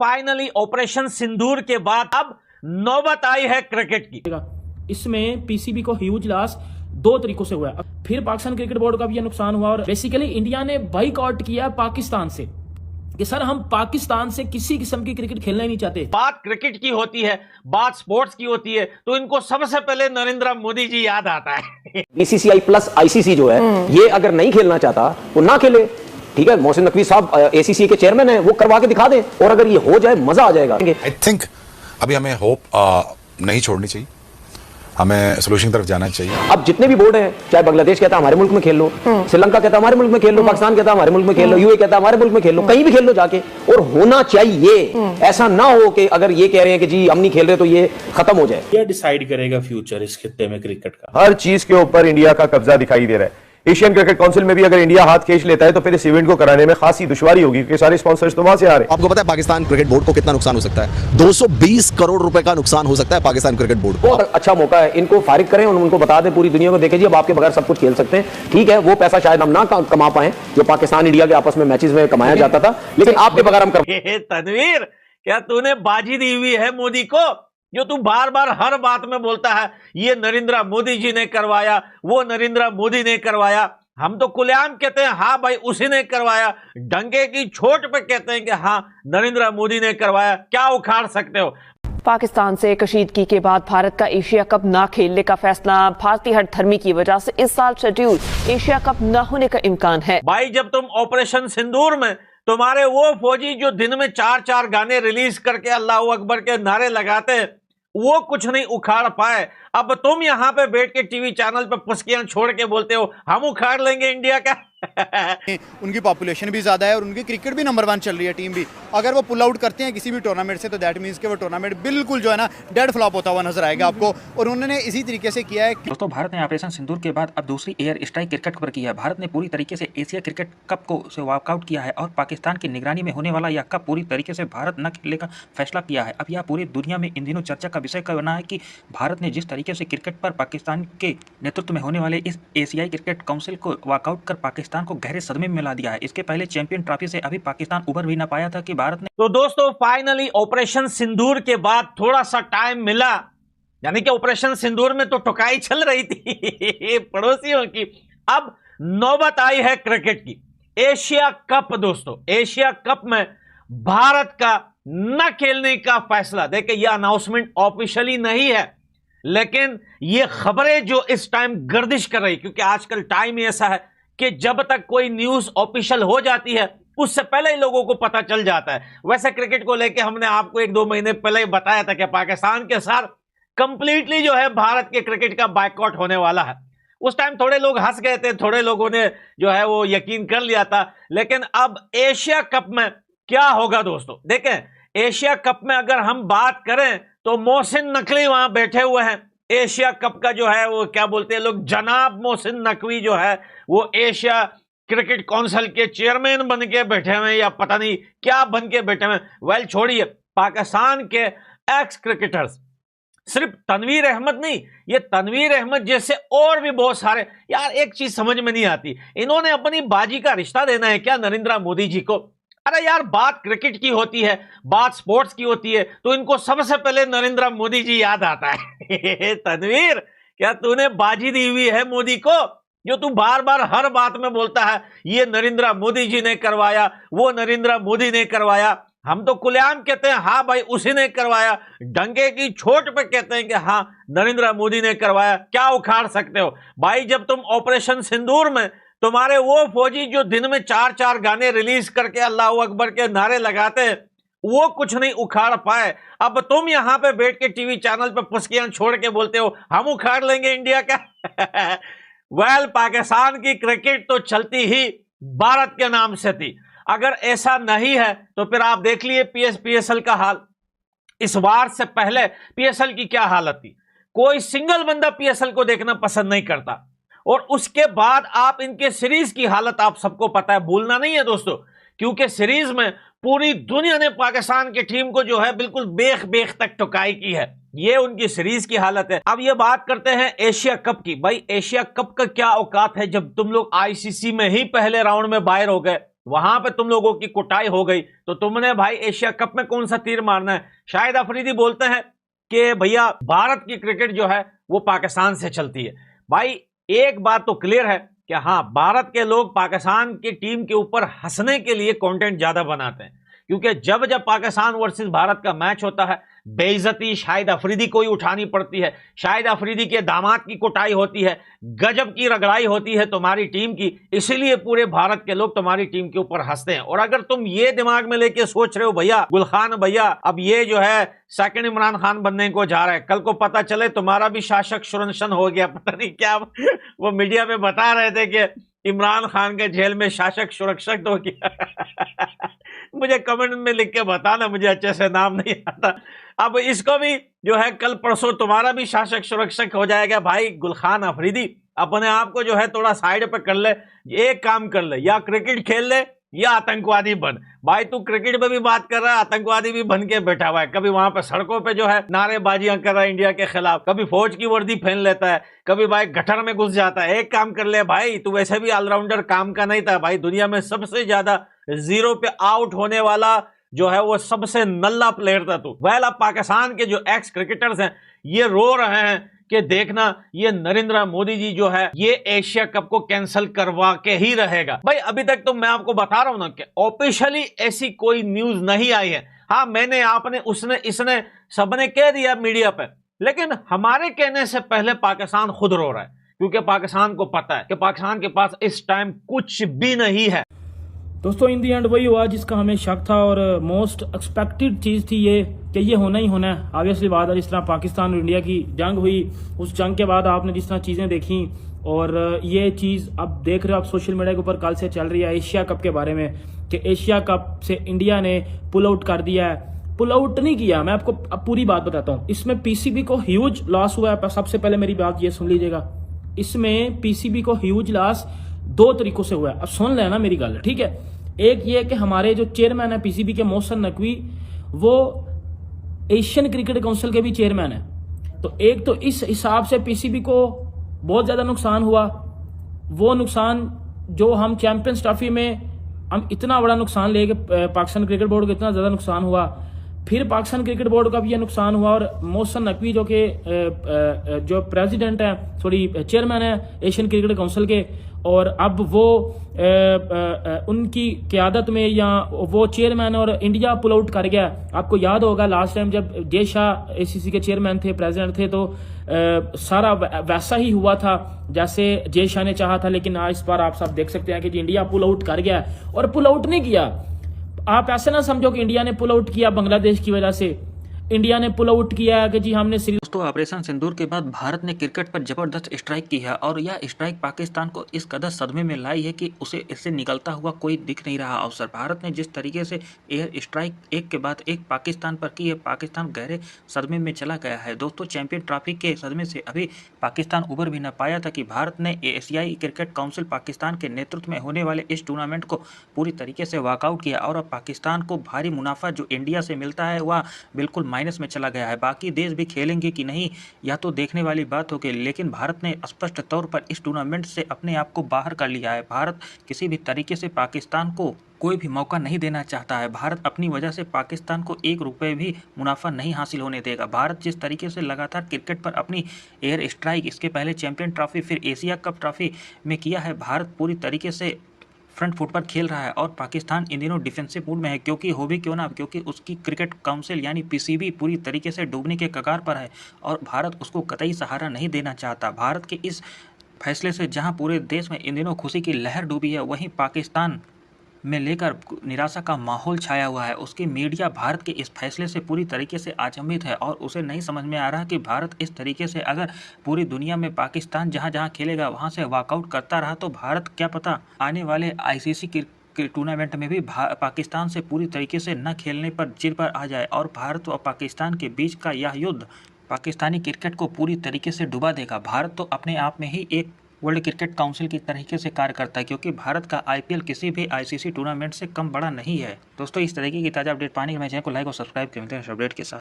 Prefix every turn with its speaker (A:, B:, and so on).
A: Finally operation सिंदूर के बाद अब नौबत आई है क्रिकेट की।
B: इसमें पीसीबी को ह्यूज लॉस दो तरीकों से हुआ है। फिर पाकिस्तान क्रिकेट बोर्ड का भी यह नुकसान हुआ और बेसिकली इंडिया ने बाइकआउट किया पाकिस्तान से कि सर हम पाकिस्तान से किसी किस्म की क्रिकेट खेलना ही नहीं चाहते।
A: बात क्रिकेट की होती है, बात स्पोर्ट्स की होती है, तो इनको सबसे पहले नरेंद्र मोदी जी याद आता है।
C: बीसीसीआई प्लस आईसीसी जो है ये अगर नहीं खेलना चाहता तो ना खेले, ठीक है। मोहसिन नकवी साहब एसीसी के चेयरमैन हैं, वो करवा के दिखा दें और अगर ये हो जाए मजा आ जाएगा।
D: आई थिंक अभी हमें होप नहीं छोड़नी चाहिए, हमें सोल्यूशन की तरफ जाना चाहिए।
C: अब जितने भी बोर्ड हैं, चाहे बांग्लादेश कहता है हमारे मुल्क में खेल लो, श्रीलंका कहता है हमारे मुल्क में खेल लो, पाकिस्तान कहता है हमारे मुल्क में खेल लो, यूए कहता है हमारे मुल्क में खेल लो, कहीं भी खेल लो जाके। और होना चाहिए, ऐसा ना हो कि अगर ये कह रहे हैं कि जी हम नहीं खेल रहे तो ये खत्म हो जाए।
B: ये डिसाइड करेगा फ्यूचर इस खित्ते में क्रिकेट का।
E: हर चीज के ऊपर इंडिया का कब्जा दिखाई दे रहा है। एशियन क्रिकेट काउंसिल में भी अगर इंडिया हाथ खींच लेता है तो फिर इस इवेंट को कराने में खासी दुश्वारी होगी, क्योंकि सारे स्पॉन्सर्स तो वहां से आ रहे हैं।
F: आपको पता है पाकिस्तान क्रिकेट बोर्ड को कितना नुकसान हो सकता है? 220 करोड़ रुपए का नुकसान हो सकता है पाकिस्तान क्रिकेट बोर्ड को।
C: बहुत अच्छा मौका है, इनको फारिग करें और उनको बता दें, पूरी दुनिया को देखें जी अब आपके बगैर सब कुछ खेल सकते हैं। ठीक है, वो पैसा शायद हम ना कमा पाए जो पाकिस्तान इंडिया के आपस में मैचेस में कमाया जाता था, लेकिन आपके बगैर हम
A: तनवीर, क्या तूने बाजी दी हुई है मोदी को? जो तू बार बार हर बात में बोलता है ये नरेंद्र मोदी जी ने करवाया, वो नरेंद्र मोदी ने करवाया। हम तो खुलेआम कहते हैं हाँ भाई उसी ने करवाया, डंके की चोट पे कहते हैं कि हाँ नरेंद्र मोदी ने करवाया। क्या उखाड़ सकते हो?
G: पाकिस्तान से कशीदगी के बाद भारत का एशिया कप ना खेलने का फैसला भारतीय हठधर्मी की वजह से इस साल शेड्यूल एशिया कप न होने का इम्कान है।
A: भाई जब तुम ऑपरेशन सिंदूर में तुम्हारे वो फौजी जो दिन में 4-4 गाने रिलीज करके अल्लाह अकबर के नारे लगाते हैं वो कुछ नहीं उखाड़ पाए, अब तुम यहां पे बैठ के टीवी चैनल पे पुस्कियां छोड़ के बोलते हो हम उखाड़ लेंगे इंडिया का।
H: उनकी पॉपुलेशन भी ज्यादा है और उनकी क्रिकेट भी नंबर 1 चल रही है टीम भी। अगर वो पुल आउट करते हैं किसी भी टूर्नामेंट से तो दैट मींस कि वो टूर्नामेंट बिल्कुल जो है ना डेड फ्लॉप होता हुआ नजर आएगा आपको, और उन्होंने इसी तरीके से किया है।
I: दोस्तों भारत ने ऑपरेशन सिंदूर के बाद अब दूसरी एयर स्ट्राइक क्रिकेट पर की है। भारत ने पूरी तरीके से एशिया क्रिकेट कप को से वॉकआउट किया है और पाकिस्तान की निगरानी में होने वाला यह कप पूरी तरीके से भारत न खेलने का फैसला किया है। अब यह पूरी दुनिया में इन दिनों चर्चा का विषय बना है कि भारत ने जिस तरीके से क्रिकेट पर पाकिस्तान के नेतृत्व में होने वाले इस एशियाई क्रिकेट काउंसिल को वॉकआउट कर पाकिस्तान को गहरे सदमे में मिला दिया है। इसके पहले चैंपियन ट्रॉफी से अभी पाकिस्तान उभर भी ना पाया था कि भारत ने।
A: तो दोस्तों फाइनली ऑपरेशन सिंदूर के बाद थोड़ा सा टाइम मिला, यानी कि ऑपरेशन सिंदूर में तो टुकाई चल रही थी पड़ोसियों की, अब नौबत आई है क्रिकेट की। एशिया कप दोस्तों, एशिया कप में भारत का न खेलने का फैसला। देखिए यह अनाउंसमेंट ऑफिशियली नहीं है, लेकिन ये खबरें जो इस टाइम गर्दिश कर रही, क्योंकि आजकल टाइम ही ऐसा है कि जब तक कोई न्यूज ऑफिशियल हो जाती है उससे पहले ही लोगों को पता चल जाता है। वैसे क्रिकेट को लेके हमने आपको 1-2 महीने पहले ही बताया था कि पाकिस्तान के साथ कंप्लीटली जो है भारत के क्रिकेट का बायकॉट होने वाला है। उस टाइम थोड़े लोग हंस गए थे, थोड़े लोगों ने जो है वो यकीन कर लिया था। लेकिन अब एशिया कप में क्या होगा दोस्तों? देखें एशिया कप में अगर हम बात करें तो मोहसिन नकवी वहां बैठे हुए हैं। एशिया कप का जो है वो क्या बोलते हैं लोग, जनाब मोहसिन नकवी जो है वो एशिया क्रिकेट काउंसिल के चेयरमैन बन के बैठे हुए या पता नहीं क्या बन के बैठे हुए। वेल छोड़िए, पाकिस्तान के एक्स क्रिकेटर्स, सिर्फ तनवीर अहमद नहीं, ये तनवीर अहमद जैसे और भी बहुत सारे। यार एक चीज समझ में नहीं आती, इन्होंने अपनी बाजी का रिश्ता देना है क्या नरेंद्र मोदी जी को? अरे यार बात क्रिकेट की होती है, बात स्पोर्ट्स की होती है, तो इनको सबसे पहले नरेंद्र मोदी जी याद आता है। तनवीर, क्या तूने बाजी दी हुई है मोदी को? जो तू बार बार हर बात में बोलता है ये नरेंद्र मोदी जी ने करवाया, वो नरेंद्र मोदी ने करवाया। हम तो खुलेआम कहते हैं हाँ भाई उसी ने करवाया, डंके की चोट पे कहते हैं कि हाँ नरेंद्र मोदी ने करवाया। क्या उखाड़ सकते हो? भाई जब तुम ऑपरेशन सिंदूर में तुम्हारे वो फौजी जो दिन में 4-4 गाने रिलीज करके अल्लाह अकबर के नारे लगाते हैं वो कुछ नहीं उखाड़ पाए, अब तुम यहां पे बैठ के टीवी चैनल पे पुस्कियां छोड़ के बोलते हो हम उखाड़ लेंगे इंडिया का। वेल पाकिस्तान की क्रिकेट तो चलती ही भारत के नाम से थी। अगर ऐसा नहीं है तो फिर आप देख लिए पीएसएल का हाल। इस वार से पहले पीएसएल की क्या हालत थी, कोई सिंगल बंदा पीएसएल को देखना पसंद नहीं करता। और उसके बाद आप इनके सीरीज की हालत आप सबको पता है, भूलना नहीं है दोस्तों, क्योंकि सीरीज में पूरी दुनिया ने पाकिस्तान की टीम को जो है बिल्कुल बेख तक टुकाई की है। ये उनकी सीरीज की हालत है। अब ये बात करते हैं एशिया कप की। भाई एशिया कप का क्या औकात है जब तुम लोग आईसीसी में ही पहले राउंड में बाहर हो गए। वहां पे तुम लोगों की कुटाई हो गई, तो तुमने भाई एशिया कप में कौन सा तीर मारना है। शाहिद अफरीदी बोलते हैं कि भैया भारत की क्रिकेट जो है वो पाकिस्तान से चलती है। भाई एक बात तो क्लियर है कि हाँ, भारत के लोग पाकिस्तान की टीम के ऊपर हंसने के लिए कंटेंट ज्यादा बनाते हैं, क्योंकि जब जब पाकिस्तान वर्सेस भारत का मैच होता है बेइज्जती शाहिद अफरीदी को ही उठानी पड़ती है, शाहिद अफरीदी के दामाद की कुटाई होती है, गजब की रगड़ाई होती है तुम्हारी टीम की, इसीलिए पूरे भारत के लोग तुम्हारी टीम के ऊपर हंसते हैं। और अगर तुम ये दिमाग में लेके सोच रहे हो भैया गुलखान भैया अब ये जो है सेकंड इमरान खान बनने को जा रहा है, कल को पता चले तुम्हारा भी शासक शुरनशन हो गया, पता नहीं क्या वो मीडिया में बता रहे थे कि इमरान खान के जेल में शासक सुरक्षक हो गया मुझे कमेंट में लिख के बताना, मुझे अच्छे से नाम नहीं आता। अब इसको भी जो है कल परसों तुम्हारा भी शासक सुरक्षक हो जाएगा। भाई गुलखान अफरीदी अपने आप को जो है थोड़ा साइड पे कर ले, एक काम कर ले, या क्रिकेट खेल ले या आतंकवादी बन। भाई तू क्रिकेट में भी बात कर रहा है, आतंकवादी भी बन के बैठा हुआ है, कभी वहां पे सड़कों पे जो है नारेबाजियां कर रहा है इंडिया के खिलाफ, कभी फौज की वर्दी पहन लेता है, कभी भाई गटर में घुस जाता है। एक काम कर ले भाई, तू वैसे भी ऑलराउंडर काम का नहीं था भाई, दुनिया में सबसे ज्यादा जीरो पे आउट होने वाला जो है वो सबसे नल्ला प्लेयर था तू। वेल अब पाकिस्तान के जो एक्स क्रिकेटर्स हैं ये रो रहे हैं कि देखना ये नरेंद्र मोदी जी जो है ये एशिया कप को कैंसिल करवा के ही रहेगा। भाई अभी तक तो मैं आपको बता रहा हूं ना कि ऑफिशियली ऐसी कोई न्यूज नहीं आई है। हाँ मैंने आपने उसने इसने सबने कह दिया मीडिया पे, लेकिन हमारे कहने से पहले पाकिस्तान खुद रो रहा है, क्योंकि पाकिस्तान को पता है कि पाकिस्तान के पास इस टाइम कुछ भी नहीं है।
B: दोस्तों इन दी एंड वही हुआ जिसका हमें शक था और मोस्ट एक्सपेक्टेड चीज थी ये कि ये होना ही होना है। ऑब्वियसली बात है, जिस तरह पाकिस्तान और इंडिया की जंग हुई, उस जंग के बाद आपने जिस तरह चीजें देखी और ये चीज अब देख रहे हो आप सोशल मीडिया के ऊपर कल से चल रही है एशिया कप के बारे में कि एशिया कप से इंडिया ने पुल आउट कर दिया है। पुल आउट नहीं किया, मैं आपको अब पूरी बात बताता हूँ। इसमें पीसीबी को ह्यूज लॉस हुआ है। सबसे पहले मेरी बात ये सुन लीजिएगा, इसमें पीसीबी को ह्यूज लॉस दो तरीकों से हुआ है। अब सुन लेना मेरी गल, ठीक है। एक ये कि हमारे जो चेयरमैन है पीसीबी के मोहसिन नकवी, वो एशियन क्रिकेट काउंसिल के भी चेयरमैन है। तो एक तो इस हिसाब से पीसीबी को बहुत ज्यादा नुकसान हुआ। वो नुकसान जो हम चैंपियंस ट्रॉफी में हम इतना बड़ा नुकसान ले गए, पाकिस्तान क्रिकेट बोर्ड को इतना ज्यादा नुकसान हुआ, फिर पाकिस्तान क्रिकेट बोर्ड का भी यह नुकसान हुआ। और मोहसिन नकवी जो कि जो प्रेसिडेंट है सॉरी चेयरमैन है एशियन क्रिकेट काउंसिल के, और अब वो उनकी क़यादत में या वो चेयरमैन और इंडिया पुल आउट कर गया। आपको याद होगा लास्ट टाइम जब जय शाह एसीसी के चेयरमैन थे, प्रेसिडेंट थे, तो सारा वैसा ही हुआ था जैसे जय शाह ने चाहा था। लेकिन आज इस बार आप सब देख सकते हैं कि इंडिया पुल आउट कर गया, और पुल आउट नहीं किया। आप ऐसे ना समझो कि इंडिया ने पुल आउट किया बांग्लादेश की वजह से, इंडिया ने पुल आउट किया कि जी हमने
I: दोस्तों ऑपरेशन सिंदूर के बाद भारत ने क्रिकेट पर जबरदस्त स्ट्राइक की है और यह स्ट्राइक पाकिस्तान को इस कदर सदमे में लाई है कि उसे इससे निकलता हुआ कोई दिख नहीं रहा अवसर। भारत ने जिस तरीके से एयर स्ट्राइक एक के बाद एक पाकिस्तान पर की है, पाकिस्तान गहरे सदमे में चला गया है। दोस्तों चैंपियन ट्रॉफी के सदमे से अभी पाकिस्तान उबर भी न पाया था कि भारत ने एशियाई क्रिकेट काउंसिल पाकिस्तान के नेतृत्व में होने वाले इस टूर्नामेंट को पूरी तरीके से वॉकआउट किया और अब पाकिस्तान को भारी मुनाफा जो इंडिया से मिलता है वह बिल्कुल माइनस में चला गया है। बाकी देश भी खेलेंगे कि नहीं या तो देखने वाली बात होगी, लेकिन भारत ने स्पष्ट तौर पर इस टूर्नामेंट से अपने आप को बाहर कर लिया है। भारत किसी भी तरीके से पाकिस्तान को कोई भी मौका नहीं देना चाहता है। भारत अपनी वजह से पाकिस्तान को एक रुपये भी मुनाफा नहीं हासिल होने देगा। भारत जिस तरीके से लगातार क्रिकेट पर अपनी एयर स्ट्राइक, इसके पहले चैंपियन ट्रॉफी फिर एशिया कप ट्रॉफी में किया है, भारत पूरी तरीके से फ्रंट फुट पर खेल रहा है और पाकिस्तान इन दिनों डिफेंसिव मूड में है। क्योंकि हो भी क्यों ना, क्योंकि उसकी क्रिकेट काउंसिल यानी पीसीबी पूरी तरीके से डूबने के कगार पर है और भारत उसको कतई सहारा नहीं देना चाहता। भारत के इस फैसले से जहां पूरे देश में इन दिनों खुशी की लहर डूबी है, वहीं पाकिस्तान में लेकर निराशा का माहौल छाया हुआ है। उसकी मीडिया भारत के इस फैसले से पूरी तरीके से अचंभित है और उसे नहीं समझ में आ रहा कि भारत इस तरीके से अगर पूरी दुनिया में पाकिस्तान जहां जहां खेलेगा वहां से वॉकआउट करता रहा तो भारत क्या पता आने वाले आईसीसी के टूर्नामेंट में भी पाकिस्तान से पूरी तरीके से न खेलने पर जिद पर आ जाए और भारत और पाकिस्तान के बीच का यह युद्ध पाकिस्तानी क्रिकेट को पूरी तरीके से डुबा देगा। भारत तो अपने आप में ही एक वर्ल्ड क्रिकेट काउंसिल की तरीके से कार्य करता है, क्योंकि भारत का आईपीएल किसी भी आईसीसी टूर्नामेंट से कम बड़ा नहीं है। दोस्तों इस तरीके की ताज़ा अपडेट पाने के लिए चैनल को लाइक और सब्सक्राइब करें अपडेट के साथ।